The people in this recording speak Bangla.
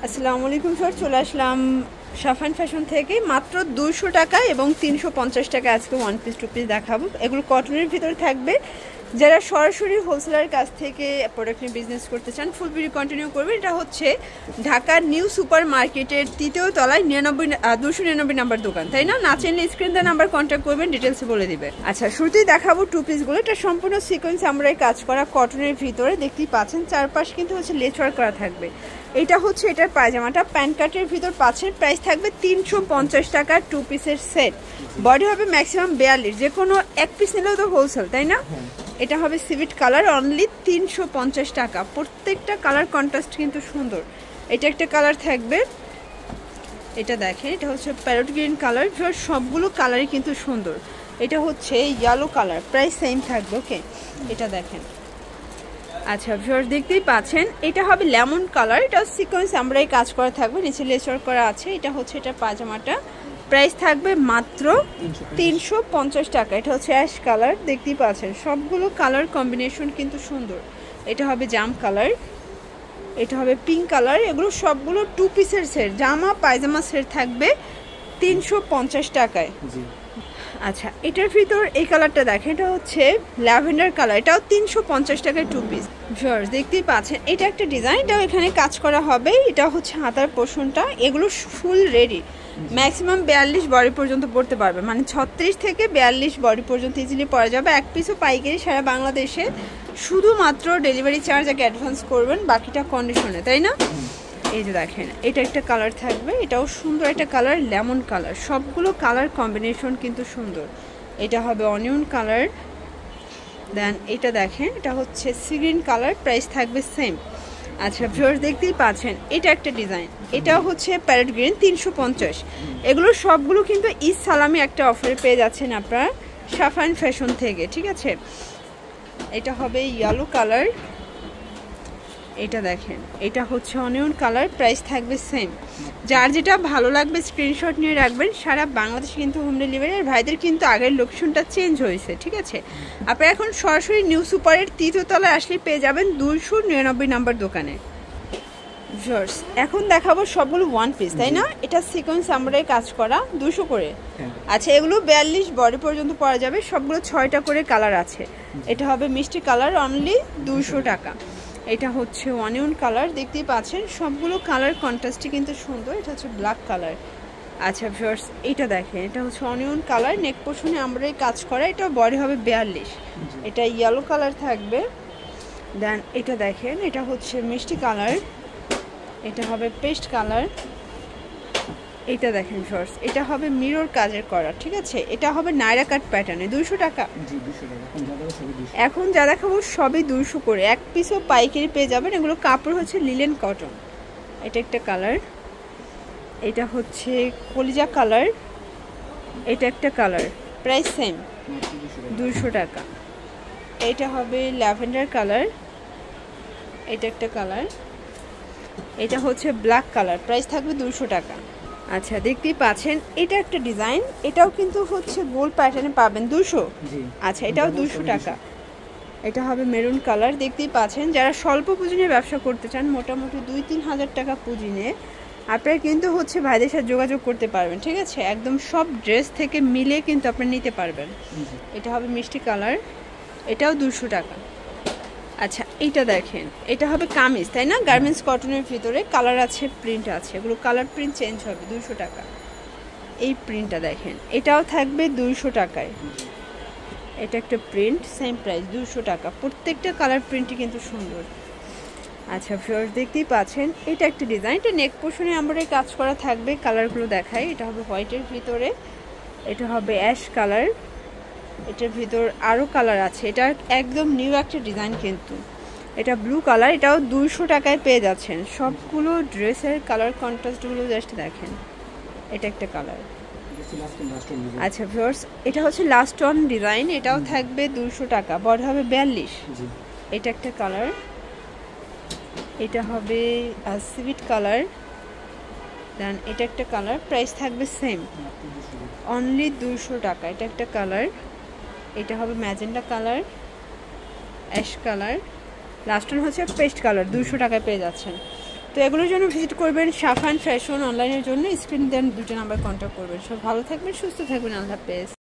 আসসালামু আলাইকুম স্যার, চলে আসলাম সাফান ফ্যাশন থেকে মাত্র 200 টাকা এবং 350 টাকা আজকে ওয়ান পিস টু পিস দেখাবো। এগুলো কটনের ভিতরে থাকবে। যারা সরাসরি হোলসেলার কাছ থেকে প্রোডাক্ট নিয়ে বিজনেস করতে চান ফুল ভিডিও কন্টিনিউ করবেন। এটা হচ্ছে ঢাকার নিউ সুপার মার্কেটের 3য় তলায় 299 নাম্বার দোকান, তাই না? না চাইলে স্ক্রিন দেওয়া নাম্বার কন্ট্যাক্ট করবেন, ডিটেলসে বলে দিবে। আচ্ছা, শুরুতেই দেখাবো টু পিসগুলো। এটা সম্পূর্ণ সিকোয়েন্স আমরাই কাজ করা কটনের ভিতরে, দেখতেই পাচ্ছেন চারপাশ কিন্তু হচ্ছে লেস ওয়ার্ক করা থাকবে। এটা হচ্ছে এটার পায়জামাটা, প্যান্ট কাটের ভিতর পাচ্ছেন। প্রাইস থাকবে 350 টাকার টু পিসের সেট। বডি হবে ম্যাক্সিমাম 42, যে কোনো এক পিস নিলেও তো হোলসেল, তাই না? এটা হবে সিভিট কালার, অনলি 350 টাকা। প্রত্যেকটা কালার কন্ট্রাস্ট কিন্তু সুন্দর। এটা একটা কালার থাকবে, এটা দেখেন, এটা হচ্ছে প্যারট গ্রিন কালার। সবগুলো কালারই কিন্তু সুন্দর। এটা হচ্ছে ইয়েলো কালার, প্রাইস সেম থাকবে। ওকে, এটা দেখেন। আচ্ছা ভিউয়ার্স, দেখতেই পাচ্ছেন এটা হবে লেমন কালার। এটা সিকোয়েন্স আমরাই কাজ করা থাকবে, নিচে লেসার করা আছে। এটা হচ্ছে এটা পাজামাটা, প্রাইস থাকবে মাত্র 350 টাকা। এটা হচ্ছে অ্যাশ কালার, দেখতেই পাচ্ছেন সবগুলো কালার কম্বিনেশন কিন্তু সুন্দর। এটা হবে জাম কালার, এটা হবে পিঙ্ক কালার। এগুলো সবগুলো টু পিসের সেট, জামা পায়জামা সেট থাকবে 350 টাকায়। আচ্ছা, এটার ভিতর এই কালারটা দেখেন, এটা হচ্ছে ল্যাভেন্ডার কালার। এটাও 350 টাকায় টু পিস। ভিউয়ার্স, দেখতেই পাচ্ছেন এটা একটা ডিজাইন, এটাও এখানে কাজ করা হবে। এটা হচ্ছে হাতার পোর্শনটা। এগুলো ফুল রেডি, ম্যাক্সিমাম 42 বডি পর্যন্ত পড়তে পারবে, মানে 36 থেকে 42 বডি পর্যন্ত ইজিলি পরা যাবে। এক পিসও পাইকারি সারা বাংলাদেশে, শুধুমাত্র ডেলিভারি চার্জ আগে অ্যাডভান্স করবেন, বাকিটা কন্ডিশনে, তাই না? এই যে দেখেন, এটা একটা কালার থাকবে, এটাও সুন্দর একটা কালার, লেমন কালার। সবগুলো কালার কম্বিনেশন কিন্তু সুন্দর। এটা হবে অনিয়ন কালার, দেন এটা দেখেন, এটা হচ্ছে সি গ্রিন কালার, প্রাইস থাকবে সেম। আচ্ছা ভিউয়ার্স, দেখতেই পাচ্ছেন এটা একটা ডিজাইন, এটাও হচ্ছে প্যারট গ্রিন, 350। এগুলো সবগুলো কিন্তু ঈদ সালামি একটা অফারে পেয়ে যাচ্ছেন আপনারা সাফান ফ্যাশন থেকে, ঠিক আছে? এটা হবে ইয়েলো কালার, এটা দেখেন, এটা হচ্ছে অনিয়ন কালার, প্রাইস থাকবে সেম। যার যেটা ভালো লাগবে স্ক্রিনশট নিয়ে রাখবেন। সারা বাংলাদেশে কিন্তু হোম ডেলিভারি। আর ভাইদের কিন্তু আগের লোকেশনটা চেঞ্জ হয়েছে, ঠিক আছে? আপনারা এখন সরাসরি নিউ সুপারের 3য় তলায় আসলে পেয়ে যাবেন 299 নাম্বার দোকানে। ভিউয়ার্স, এখন দেখাবো সবগুলো ওয়ান পিস, তাই না? এটা সিকোয়েন্স আমরাই কাজ করা, 200 করে। আচ্ছা, এগুলো 42 বডি পর্যন্ত পরা যাবে। সবগুলো 6টা করে কালার আছে। এটা হবে মিষ্টি কালার, অনলি 200 টাকা। এটা হচ্ছে অনিয়ন কালার, দেখতেই পাচ্ছেন সবগুলো কালার কন্ট্রাস্টই কিন্তু সুন্দর। এটা হচ্ছে ব্ল্যাক কালার। আচ্ছা ভিউয়ার্স, এটা দেখেন, এটা হচ্ছে অনিয়ন কালার, নেক পোর্শনে আমরাই কাজ করা। এটা বডি হবে 42। এটা ইয়েলো কালার থাকবে। দেন এটা দেখেন, এটা হচ্ছে মিষ্টি কালার, এটা হবে পেস্ট কালার। এটা দেখেন ভিউয়ার্স, এটা হবে মিরর কাজের করা, ঠিক আছে? এটা হবে নাইরা কাট প্যাটার্নে, 200 টাকা। এখন যা দেখাবো সবই 200 করে। এক পিসও পাইকারি পেয়ে যাবেন। এগুলো কাপড় হচ্ছে লিলেন কটন। এটা একটা কালার, এটা হচ্ছে কলিজা কালার, এটা একটা কালার, প্রাইস সেম 200 টাকা। এটা হবে ল্যাভেন্ডার কালার, এটা একটা কালার, এটা হচ্ছে ব্ল্যাক কালার, প্রাইস থাকবে 200 টাকা। আচ্ছা, দেখতেই পাচ্ছেন এটা একটা ডিজাইন, এটাও কিন্তু হচ্ছে গোল প্যাটার্নে পাবেন 200। আচ্ছা, এটাও 200 টাকা। এটা হবে মেরুন কালার, দেখতেই পাচ্ছেন যারা স্বল্প পুঁজি নিয়ে ব্যবসা করতে চান, মোটামুটি 2-3 হাজার টাকা পুঁজি নিয়ে আপনারা কিন্তু হচ্ছে ভাইদের সাথে যোগাযোগ করতে পারবেন, ঠিক আছে? একদম সব ড্রেস থেকে মিলে কিন্তু আপনি নিতে পারবেন। এটা হবে মিষ্টি কালার, এটাও 200 টাকা। আচ্ছা, এইটা দেখেন, এটা হবে কামিজ, তাই না? গার্মেন্টস কটনের ভিতরে কালার আছে, প্রিন্ট আছে। এগুলো কালার প্রিন্ট চেঞ্জ হবে, 200 টাকা। এই প্রিন্টটা দেখেন, এটাও থাকবে 200 টাকায়। এটা একটা প্রিন্ট, সেম প্রাইস 200 টাকা। প্রত্যেকটা কালার প্রিন্টই কিন্তু সুন্দর। আচ্ছা ভিউয়ার্স, দেখতেই পাচ্ছেন এটা একটা ডিজাইন, এটা নেক পোর্শনে আমরাই কাজ করা থাকবে। কালারগুলো দেখাই, এটা হবে হোয়াইটের ভিতরে, এটা হবে অ্যাশ কালার, এটার ভিতর আরও কালার আছে। এটা একদম নিউ একটা ডিজাইন কিন্তু। এটা ব্লু কালার, এটাও 200 টাকায় পেয়ে যাচ্ছেন। সবগুলো ড্রেসের কালার কন্ট্রাস্টগুলো জাস্ট দেখেন। এটা একটা কালার। আচ্ছা ভিউয়ার্স, এটা হচ্ছে লাস্ট অন ডিজাইন, এটাও থাকবে 200 টাকা, বডি হবে 42। এটা একটা কালার, এটা হবে সিভিট কালার, দেন এটা একটা কালার, প্রাইস থাকবে সেম, অনলি 200 টাকা। এটা একটা কালার, এটা হবে magenta colour, ash colour, last one হচ্ছে পেস্ট কালার, 200 টাকায় পেয়ে যাচ্ছেন। তো এগুলোর জন্য ভিজিট করবেন সাফান ফ্যাশন। অনলাইনের জন্য স্ক্রিন দেন 2টা নাম্বার কন্ট্যাক্ট করবেন। সব ভালো থাকবেন, সুস্থ থাকবেন, আল্লাহ হাফেজ।